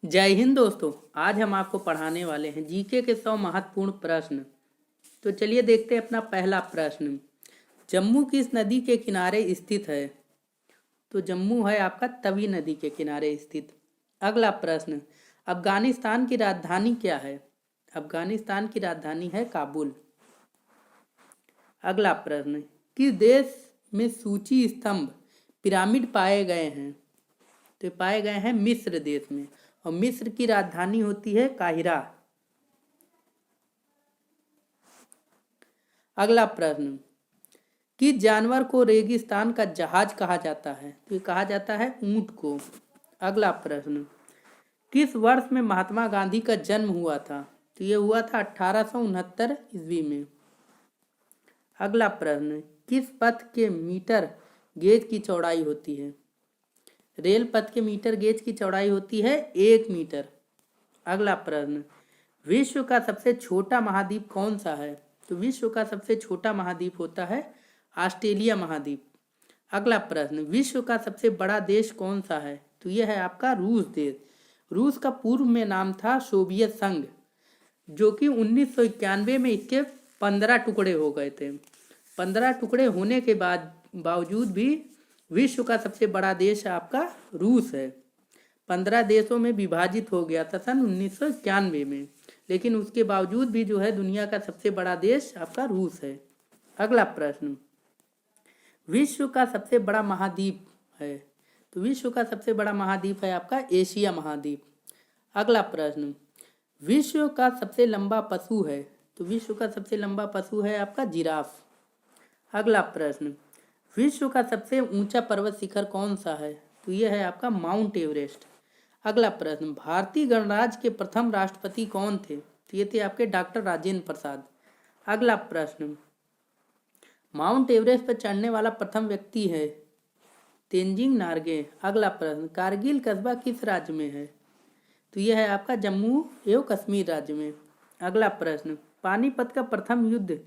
जय हिंद दोस्तों। आज हम आपको पढ़ाने वाले हैं जीके के 100 महत्वपूर्ण प्रश्न। तो चलिए देखते हैं अपना पहला प्रश्न। जम्मू किस नदी के किनारे स्थित है? तो जम्मू है आपका तवी नदी के किनारे स्थित। अगला प्रश्न, अफगानिस्तान की राजधानी क्या है? अफगानिस्तान की राजधानी है काबुल। अगला प्रश्न, किस देश में सूची स्तंभ पिरामिड पाए गए हैं? तो पाए गए हैं मिस्र देश में, और मिस्र की राजधानी होती है काहिरा। अगला प्रश्न, किस जानवर को रेगिस्तान का जहाज कहा जाता है? तो ये कहा जाता है ऊंट को। अगला प्रश्न, किस वर्ष में महात्मा गांधी का जन्म हुआ था? तो ये हुआ था 1869 ईस्वी में। अगला प्रश्न, किस पथ के मीटर गेज की चौड़ाई होती है? रेल पथ के मीटर गेज की चौड़ाई होती है 1 मीटर। अगला प्रश्न, विश्व का सबसे छोटा महाद्वीप कौन सा है? तो विश्व का सबसे छोटा महाद्वीप होता है ऑस्ट्रेलिया महाद्वीप। अगला प्रश्न, विश्व का सबसे बड़ा देश कौन सा है? तो यह है आपका रूस देश। रूस का पूर्व में नाम था सोवियत संघ, जो कि 1991 में इसके 15 टुकड़े हो गए थे। 15 टुकड़े होने के बावजूद भी विश्व का सबसे बड़ा देश आपका रूस है। 15 देशों में विभाजित हो गया था सन 1991 में, लेकिन उसके बावजूद भी जो है दुनिया का सबसे बड़ा देश आपका रूस है। अगला प्रश्न, विश्व का सबसे बड़ा महाद्वीप है? तो विश्व का सबसे बड़ा महाद्वीप है आपका एशिया महाद्वीप। अगला प्रश्न, विश्व का सबसे लंबा पशु है? तो विश्व का सबसे लंबा पशु है आपका जिराफ। अगला प्रश्न, विश्व का सबसे ऊंचा पर्वत शिखर कौन सा है? तो यह है आपका माउंट एवरेस्ट। अगला प्रश्न, भारतीय गणराज्य के प्रथम राष्ट्रपति कौन थे? तो ये थे आपके डॉक्टर राजेंद्र प्रसाद। अगला प्रश्न, माउंट एवरेस्ट पर चढ़ने वाला प्रथम व्यक्ति है तेंजिंग नार्गे। अगला प्रश्न, कारगिल कस्बा किस राज्य में है? तो यह है आपका जम्मू एवं कश्मीर राज्य में। अगला प्रश्न, पानीपत का प्रथम युद्ध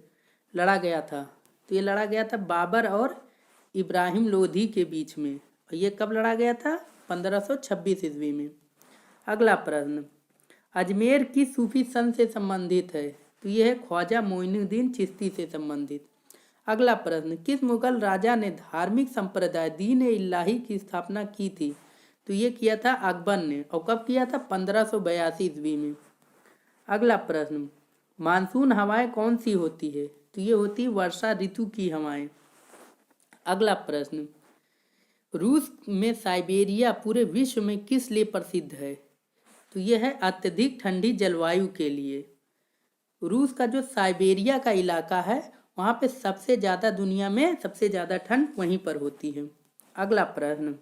लड़ा गया था? तो ये लड़ा गया था बाबर और इब्राहिम लोधी के बीच में, और ये कब लड़ा गया था? 1526 ईस्वी में। अगला प्रश्न, अजमेर किस सूफी संत से संबंधित है? तो यह है ख्वाजा मोइनुद्दीन चिश्ती से संबंधित। अगला प्रश्न, किस मुगल राजा ने धार्मिक संप्रदाय दीन ए इलाही की स्थापना की थी? तो ये किया था अकबर ने, और कब किया था? 1582 ईस्वी में। अगला प्रश्न, मानसून हवाएं कौन सी होती है? तो ये होती वर्षा ऋतु की हवाएं। अगला प्रश्न, रूस में साइबेरिया पूरे विश्व में किस लिए प्रसिद्ध है? तो यह है अत्यधिक ठंडी जलवायु के लिए। रूस का जो साइबेरिया का इलाका है वहाँ पे सबसे ज़्यादा, दुनिया में सबसे ज़्यादा ठंड वहीं पर होती है। अगला प्रश्न,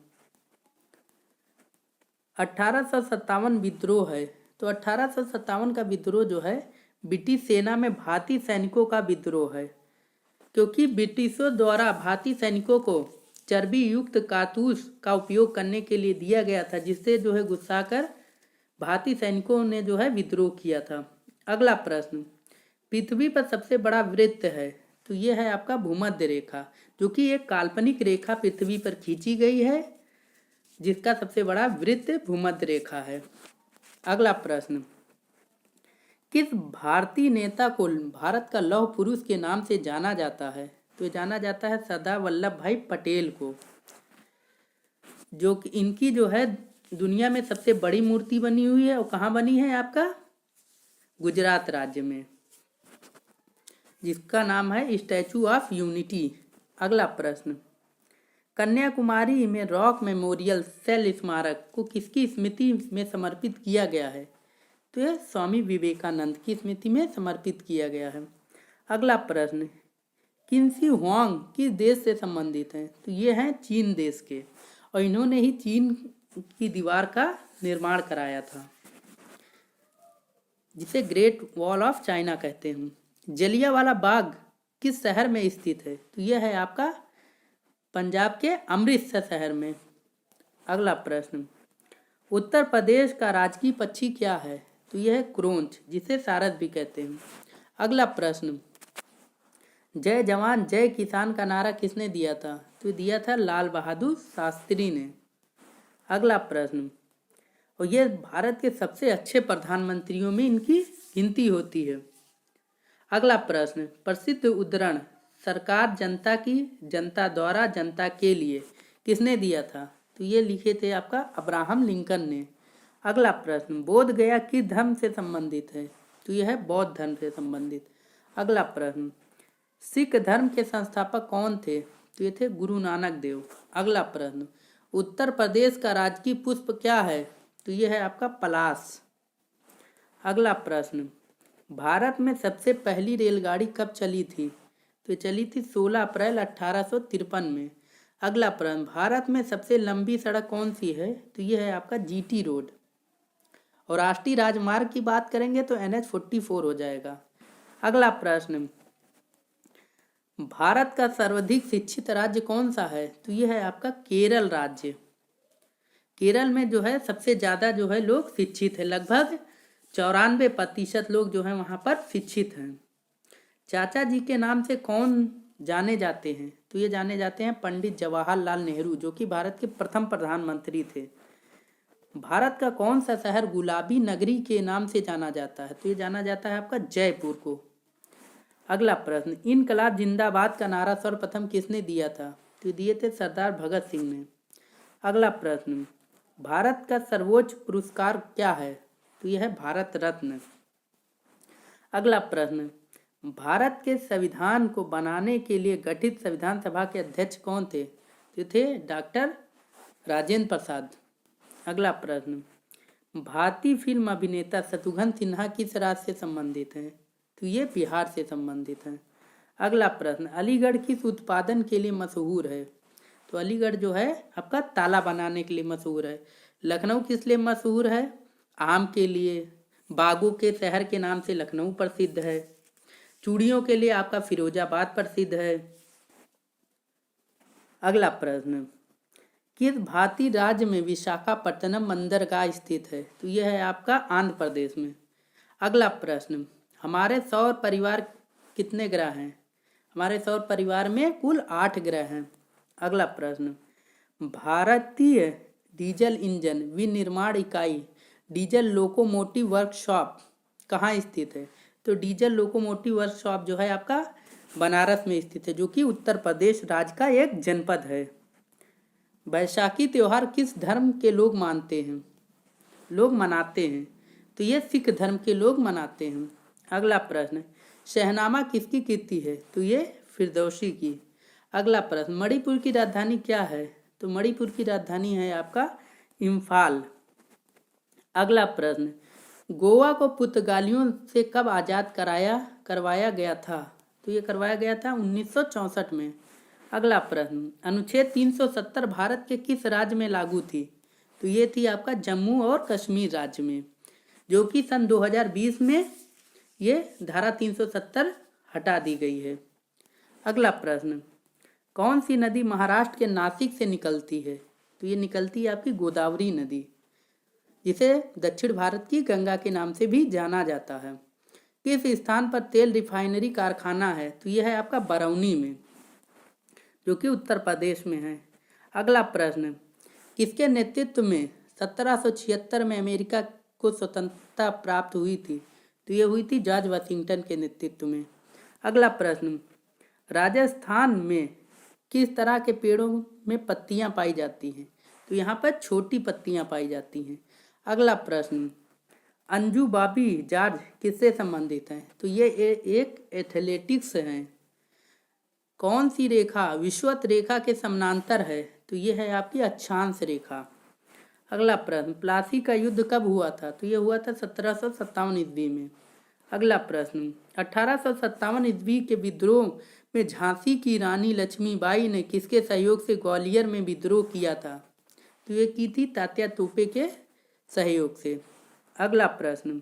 1857 विद्रोह है। तो 1857 का विद्रोह जो है ब्रिटिश सेना में भारतीय सैनिकों का विद्रोह है, क्योंकि ब्रिटिशों द्वारा भारतीय सैनिकों को चर्बी युक्त कारतूस का उपयोग करने के लिए दिया गया था, जिससे जो है गुस्सा कर भारतीय सैनिकों ने जो है विद्रोह किया था। अगला प्रश्न, पृथ्वी पर सबसे बड़ा वृत्त है? तो यह है आपका भूमध्य रेखा, जो कि एक काल्पनिक रेखा पृथ्वी पर खींची गई है, जिसका सबसे बड़ा वृत्त भूमध्य रेखा है। अगला प्रश्न, किस भारतीय नेता को भारत का लौह पुरुष के नाम से जाना जाता है? तो जाना जाता है सरदार वल्लभ भाई पटेल को, जो कि इनकी जो है दुनिया में सबसे बड़ी मूर्ति बनी हुई है। और कहाँ बनी है? आपका गुजरात राज्य में, जिसका नाम है स्टैचू ऑफ यूनिटी। अगला प्रश्न, कन्याकुमारी में रॉक मेमोरियल सेल स्मारक को किसकी स्मृति में समर्पित किया गया है? तो यह स्वामी विवेकानंद की स्मृति में समर्पित किया गया है। अगला प्रश्न, किन्सी हुआंग किस देश से संबंधित हैं? तो ये हैं चीन देश के, और इन्होंने ही चीन की दीवार का निर्माण कराया था, जिसे ग्रेट वॉल ऑफ चाइना कहते हैं। जलियांवाला बाग किस शहर में स्थित है? तो यह है आपका पंजाब के अमृतसर शहर में। अगला प्रश्न, उत्तर प्रदेश का राजकीय पक्षी क्या है? तो यह है क्रोंच, जिसे सारस भी कहते हैं। अगला प्रश्न, जय जवान जय किसान का नारा किसने दिया था? तो दिया था लाल बहादुर शास्त्री ने। अगला प्रश्न, और ये भारत के सबसे अच्छे प्रधानमंत्रियों में इनकी गिनती होती है। अगला प्रश्न, प्रसिद्ध उद्धरण सरकार जनता की, जनता द्वारा, जनता के लिए किसने दिया था? तो ये लिखे थे आपका अब्राहम लिंकन ने। अगला प्रश्न, बोध गया किस धर्म से संबंधित है? तो यह है बौद्ध धर्म से संबंधित। अगला प्रश्न, सिख धर्म के संस्थापक कौन थे? तो ये थे गुरु नानक देव। अगला प्रश्न, उत्तर प्रदेश का राजकीय पुष्प क्या है? तो ये है आपका पलाश। अगला प्रश्न, भारत में सबसे पहली रेलगाड़ी कब चली थी? तो चली थी 16 अप्रैल 1853 में। अगला प्रश्न, भारत में सबसे लंबी सड़क कौन सी है? तो ये है आपका जीटी रोड। और राष्ट्रीय राजमार्ग की बात करेंगे तो NH-44 हो जाएगा। अगला प्रश्न, भारत का सर्वाधिक शिक्षित राज्य कौन सा है? तो यह है आपका केरल राज्य। केरल में जो है सबसे ज़्यादा जो है लोग शिक्षित है, लगभग 94% लोग जो है वहाँ पर शिक्षित हैं। चाचा जी के नाम से कौन जाने जाते हैं? तो ये जाने जाते हैं पंडित जवाहरलाल नेहरू, जो कि भारत के प्रथम प्रधानमंत्री थे। भारत का कौन सा शहर गुलाबी नगरी के नाम से जाना जाता है? तो ये जाना जाता है आपका जयपुर को। अगला प्रश्न, इनकलाब जिंदाबाद का नारा सर्वप्रथम किसने दिया था? तो दिए थे सरदार भगत सिंह ने। अगला प्रश्न, भारत का सर्वोच्च पुरस्कार क्या है? तो यह है भारत रत्न। अगला प्रश्न, भारत के संविधान को बनाने के लिए गठित संविधान सभा के अध्यक्ष कौन थे? तो थे डॉक्टर राजेंद्र प्रसाद। अगला प्रश्न, भारतीय फिल्म अभिनेता शत्रुघ्न सिन्हा किस राज्य से संबंधित हैं? तो ये बिहार से संबंधित हैं। अगला प्रश्न, अलीगढ़ किस उत्पादन के लिए मशहूर है? तो अलीगढ़ जो है आपका ताला बनाने के लिए मशहूर है। लखनऊ किस लिए मशहूर है? आम के लिए। बागों के शहर के नाम से लखनऊ प्रसिद्ध है। चूड़ियों के लिए आपका फिरोजाबाद प्रसिद्ध है। अगला प्रश्न, किस भारतीय राज्य में विशाखापट्टनम बंदरगाह स्थित है? तो यह है आपका आंध्र प्रदेश में। अगला प्रश्न, हमारे सौर परिवार कितने ग्रह हैं? हमारे सौर परिवार में कुल 8 ग्रह हैं। अगला प्रश्न, भारतीय डीजल इंजन विनिर्माण इकाई डीजल लोकोमोटिव वर्कशॉप कहाँ स्थित है? तो डीजल लोकोमोटिव वर्कशॉप जो है आपका बनारस में स्थित है, जो कि उत्तर प्रदेश राज्य का एक जनपद है। बैसाखी त्योहार किस धर्म के लोग मानते हैं, लोग मनाते हैं? तो ये सिख धर्म के लोग मनाते हैं। अगला प्रश्न, शहनामा किसकी कृति है? तो ये फिरदौसी की। अगला प्रश्न, मणिपुर की राजधानी क्या है? तो मणिपुर की राजधानी है आपका इम्फाल। अगला प्रश्न, गोवा को पुर्तगालियों से कब आज़ाद करवाया गया था? तो ये करवाया गया था 1964 में। अगला प्रश्न, अनुच्छेद 370 भारत के किस राज्य में लागू थी? तो ये थी आपका जम्मू और कश्मीर राज्य में, जो कि सन 2020 में ये धारा 370 हटा दी गई है। अगला प्रश्न, कौन सी नदी महाराष्ट्र के नासिक से निकलती है? तो ये निकलती है आपकी गोदावरी नदी, जिसे दक्षिण भारत की गंगा के नाम से भी जाना जाता है। किस स्थान पर तेल रिफाइनरी कारखाना है? तो यह है आपका बरौनी में, जो कि उत्तर प्रदेश में है। अगला प्रश्न, किसके नेतृत्व में 1776 में अमेरिका को स्वतंत्रता प्राप्त हुई थी? तो ये हुई थी जॉर्ज वाशिंगटन के नेतृत्व में। अगला प्रश्न, राजस्थान में किस तरह के पेड़ों में पत्तियां पाई जाती हैं? तो यहाँ पर छोटी पत्तियां पाई जाती हैं। अगला प्रश्न, अंजू बॉबी जॉर्ज किससे संबंधित हैं? तो ये एक एथलेटिक्स हैं। कौन सी रेखा विषुवत रेखा के समानांतर है? तो ये है आपकी अक्षांश रेखा। अगला प्रश्न, प्लासी का युद्ध कब हुआ था? तो ये हुआ था 1757 ईस्वी में। अगला प्रश्न, 1857 ईस्वी के विद्रोह में झांसी की रानी लक्ष्मीबाई ने किसके सहयोग से ग्वालियर में विद्रोह किया था? तो ये की थी तात्या तोपे के सहयोग से। अगला प्रश्न,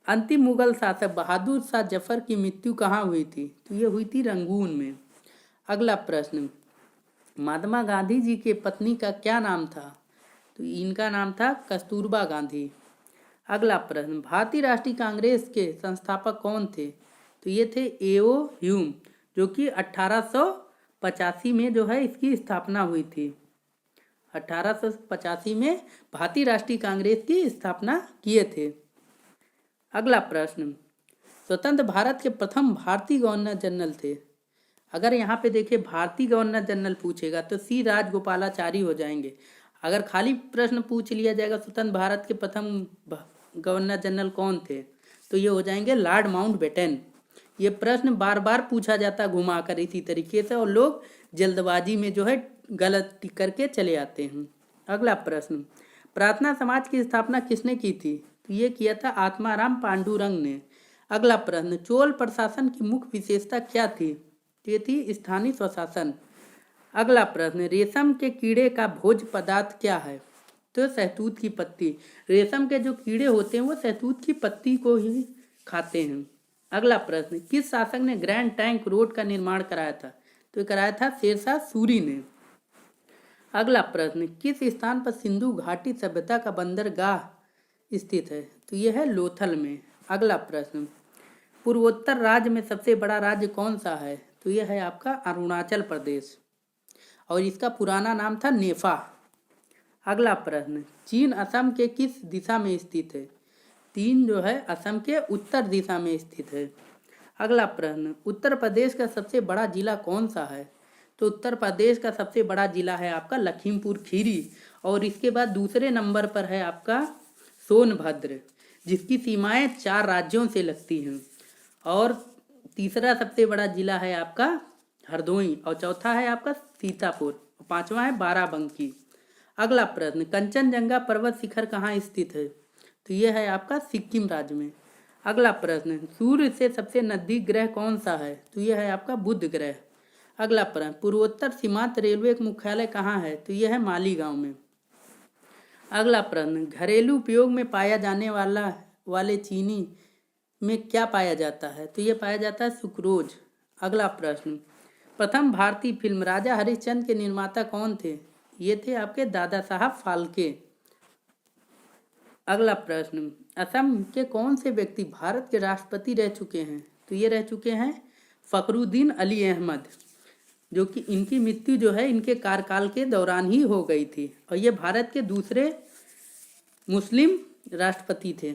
अंतिम मुगल शासक बहादुर शाह जफर की मृत्यु कहाँ हुई थी? तो ये हुई थी रंगून में। अगला प्रश्न, महात्मा गांधी जी के पत्नी का क्या नाम था? तो इनका नाम था कस्तूरबा गांधी। अगला प्रश्न, भारतीय राष्ट्रीय कांग्रेस के संस्थापक कौन थे? तो ये थे A.O. ह्यूम, जो कि 1885 में जो है इसकी स्थापना हुई थी। 1885 में भारतीय राष्ट्रीय कांग्रेस की स्थापना किए थे। अगला प्रश्न, स्वतंत्र भारत के प्रथम भारतीय गवर्नर जनरल थे। अगर यहाँ पे देखिए भारतीय गवर्नर जनरल पूछेगा तो सी राजगोपालाचारी हो जाएंगे। अगर खाली प्रश्न पूछ लिया जाएगा स्वतंत्र भारत के प्रथम गवर्नर जनरल कौन थे, तो ये हो जाएंगे लॉर्ड माउंटबेटन। ये प्रश्न बार बार पूछा जाता घुमाकर इसी तरीके से, और लोग जल्दबाजी में जो है गलत करके चले आते हैं। अगला प्रश्न, प्रार्थना समाज की स्थापना किसने की थी? तो ये किया था आत्माराम पांडुरंग ने। अगला प्रश्न, चोल प्रशासन की मुख्य विशेषता क्या थी? ये थी स्थानीय स्वशासन। अगला प्रश्न, रेशम के कीड़े का भोज्य पदार्थ क्या है? तो शहतूत की पत्ती। रेशम के जो कीड़े होते हैं वो शहतूत की पत्ती को ही खाते हैं। अगला प्रश्न, किस शासक ने ग्रैंड ट्रंक रोड का निर्माण कराया था? तो कराया था शेरशाह सूरी ने। अगला प्रश्न, किस स्थान पर सिंधु घाटी सभ्यता का बंदरगाह स्थित है? तो यह है लोथल में। अगला प्रश्न, पूर्वोत्तर राज्य में सबसे बड़ा राज्य कौन सा है? तो यह है आपका अरुणाचल प्रदेश, और इसका पुराना नाम था नेफा। अगला प्रश्न, चीन असम के किस दिशा में स्थित है? चीन जो है असम के उत्तर दिशा में स्थित है। अगला प्रश्न, उत्तर प्रदेश का सबसे बड़ा जिला कौन सा है? तो उत्तर प्रदेश का सबसे बड़ा जिला है आपका लखीमपुर खीरी, और इसके बाद दूसरे नंबर पर है आपका सोनभद्र, जिसकी सीमाएं 4 राज्यों से लगती हैं। और तीसरा सबसे बड़ा जिला है आपका हरदोई, और चौथा है आपका सीतापुर, और 5वां है बाराबंकी। अगला प्रश्न, कंचनजंगा पर्वत शिखर कहाँ स्थित है? तो यह है आपका सिक्किम राज्य में। अगला प्रश्न, सूर्य से सबसे नजदीक ग्रह कौन सा है? तो यह है आपका बुध ग्रह। अगला प्रश्न, पूर्वोत्तर सीमांत रेलवे का मुख्यालय कहाँ है? तो यह है मालीगांव में। अगला प्रश्न, घरेलू उपयोग में पाया जाने वाले चीनी में क्या पाया जाता है? तो यह पाया जाता है सुक्रोज। अगला प्रश्न, प्रथम भारतीय फिल्म राजा हरिश्चंद्र के निर्माता कौन थे? ये थे आपके दादा साहब फाल्के। अगला प्रश्न, असम के कौन से व्यक्ति भारत के राष्ट्रपति रह चुके हैं? तो ये रह चुके हैं फखरुद्दीन अली अहमद, जो कि इनकी मृत्यु जो है इनके कार्यकाल के दौरान ही हो गई थी, और ये भारत के दूसरे मुस्लिम राष्ट्रपति थे।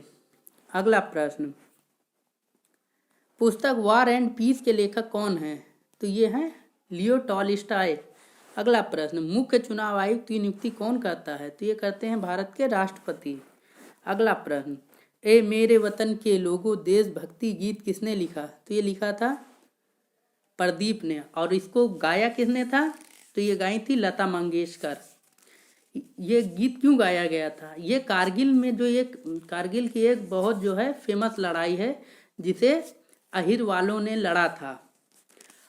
अगला प्रश्न, पुस्तक वॉर एंड पीस के लेखक कौन हैं? तो ये हैं लियो टॉलस्टॉय। अगला प्रश्न, मुख्य चुनाव आयुक्त की नियुक्ति कौन करता है? तो ये करते हैं भारत के राष्ट्रपति। अगला प्रश्न, ए मेरे वतन के लोगों देशभक्ति गीत किसने लिखा? तो ये लिखा था प्रदीप ने, और इसको गाया किसने था? तो ये गाई थी लता मंगेशकर। ये गीत क्यों गाया गया था? ये कारगिल में जो एक कारगिल की एक बहुत जो है फेमस लड़ाई है, जिसे अहिर वालों ने लड़ा था,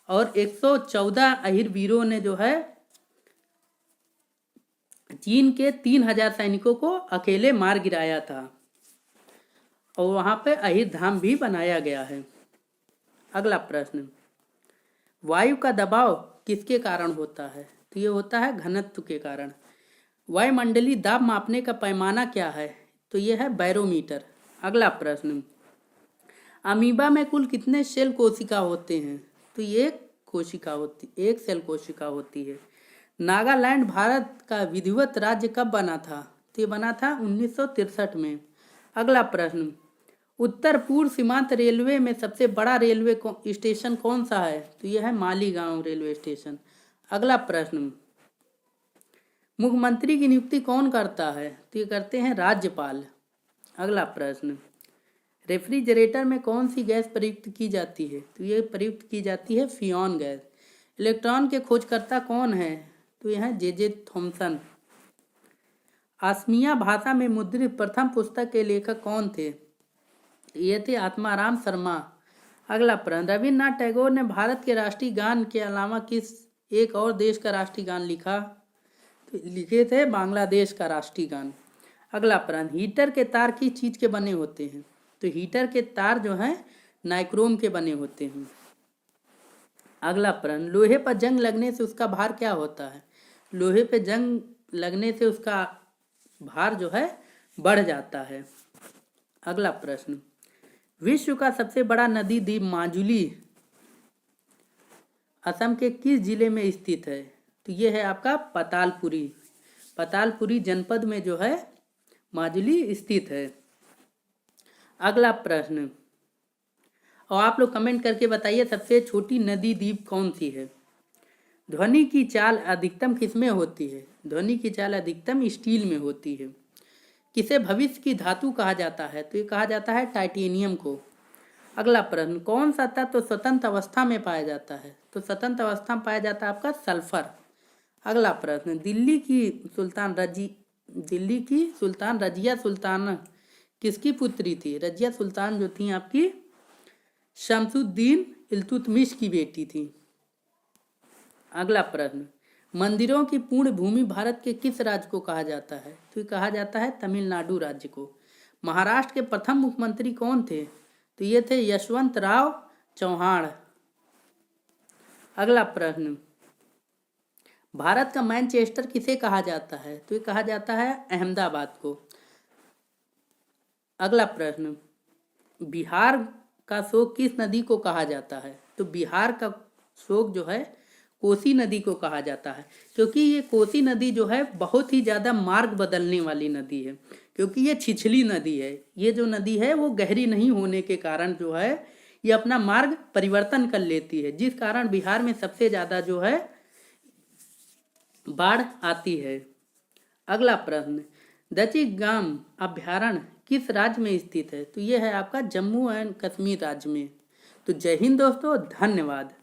और 114 अहिर वीरों ने जो है चीन के 3000 सैनिकों को अकेले मार गिराया था, और वहां पे अहिर धाम भी बनाया गया है। अगला प्रश्न, वायु का दबाव किसके कारण होता है? तो ये होता है घनत्व के कारण। वायुमंडलीय दाब मापने का पैमाना क्या है? तो ये है बैरोमीटर। अगला प्रश्न, अमीबा में कुल कितने सेल कोशिका होते हैं? तो ये एक सेल कोशिका होती है। नागालैंड भारत का विधिवत राज्य कब बना था? तो ये बना था 1963 में। अगला प्रश्न, उत्तर पूर्व सीमांत रेलवे में सबसे बड़ा रेलवे स्टेशन कौन सा है? तो यह है मालीगांव रेलवे स्टेशन। अगला प्रश्न, मुख्यमंत्री की नियुक्ति कौन करता है? तो ये करते हैं राज्यपाल। अगला प्रश्न, रेफ्रिजरेटर में कौन सी गैस प्रयुक्त की जाती है? तो ये प्रयुक्त की जाती है फियॉन गैस। इलेक्ट्रॉन के खोजकर्ता कौन है? तो यह है जे थॉमसन। असमिया भाषा में मुद्रित प्रथम पुस्तक के लेखक कौन थे? ये थे आत्माराम शर्मा। अगला प्रश्न, रविन्द्रनाथ टैगोर ने भारत के राष्ट्रीय गान के अलावा किस एक और देश का राष्ट्रीय गान लिखा? तो लिखे थे बांग्लादेश का राष्ट्रीय गान। अगला प्रश्न, हीटर के तार किस चीज के बने होते हैं? तो हीटर के तार जो हैं नाइक्रोम के बने होते हैं। अगला प्रश्न, लोहे पर जंग लगने से उसका भार क्या होता है? लोहे पे जंग लगने से उसका भार जो है बढ़ जाता है। अगला प्रश्न, विश्व का सबसे बड़ा नदी द्वीप माजुली असम के किस जिले में स्थित है? तो ये है आपका पतालपुरी। पातालपुरी जनपद में जो है माजुली स्थित है। अगला प्रश्न, और आप लोग कमेंट करके बताइए सबसे छोटी नदी द्वीप कौन सी है। ध्वनि की चाल अधिकतम किसमें होती है? ध्वनि की चाल अधिकतम स्टील में होती है। किसे भविष्य की धातु कहा जाता है? तो ये कहा जाता है टाइटेनियम को। अगला प्रश्न, कौन सा तत्व स्वतंत्र अवस्था में पाया जाता है? तो स्वतंत्र अवस्था में पाया जाता है आपका सल्फर। अगला प्रश्न, दिल्ली की सुल्तान रजिया सुल्तान किसकी पुत्री थी? रजिया सुल्तान जो थी आपकी शमसुद्दीन इल्तुतमिश की बेटी थी। अगला प्रश्न, मंदिरों की पूर्ण भूमि भारत के किस राज्य को कहा जाता है? तो कहा जाता है तमिलनाडु राज्य को। महाराष्ट्र के प्रथम मुख्यमंत्री कौन थे? तो ये थे यशवंत राव चौहान। अगला प्रश्न, भारत का मैनचेस्टर किसे कहा जाता है? तो ये कहा जाता है अहमदाबाद को। अगला प्रश्न, बिहार का शोक किस नदी को कहा जाता है? तो बिहार का शोक जो है कोसी नदी को कहा जाता है, क्योंकि ये कोसी नदी जो है बहुत ही ज़्यादा मार्ग बदलने वाली नदी है, क्योंकि ये छिछली नदी है। ये जो नदी है वो गहरी नहीं होने के कारण जो है ये अपना मार्ग परिवर्तन कर लेती है, जिस कारण बिहार में सबसे ज़्यादा जो है बाढ़ आती है। अगला प्रश्न, दचिगाम अभ्यारण्य किस राज्य में स्थित है? तो ये है आपका जम्मू एंड कश्मीर राज्य में। तो जय हिंद दोस्तों, धन्यवाद।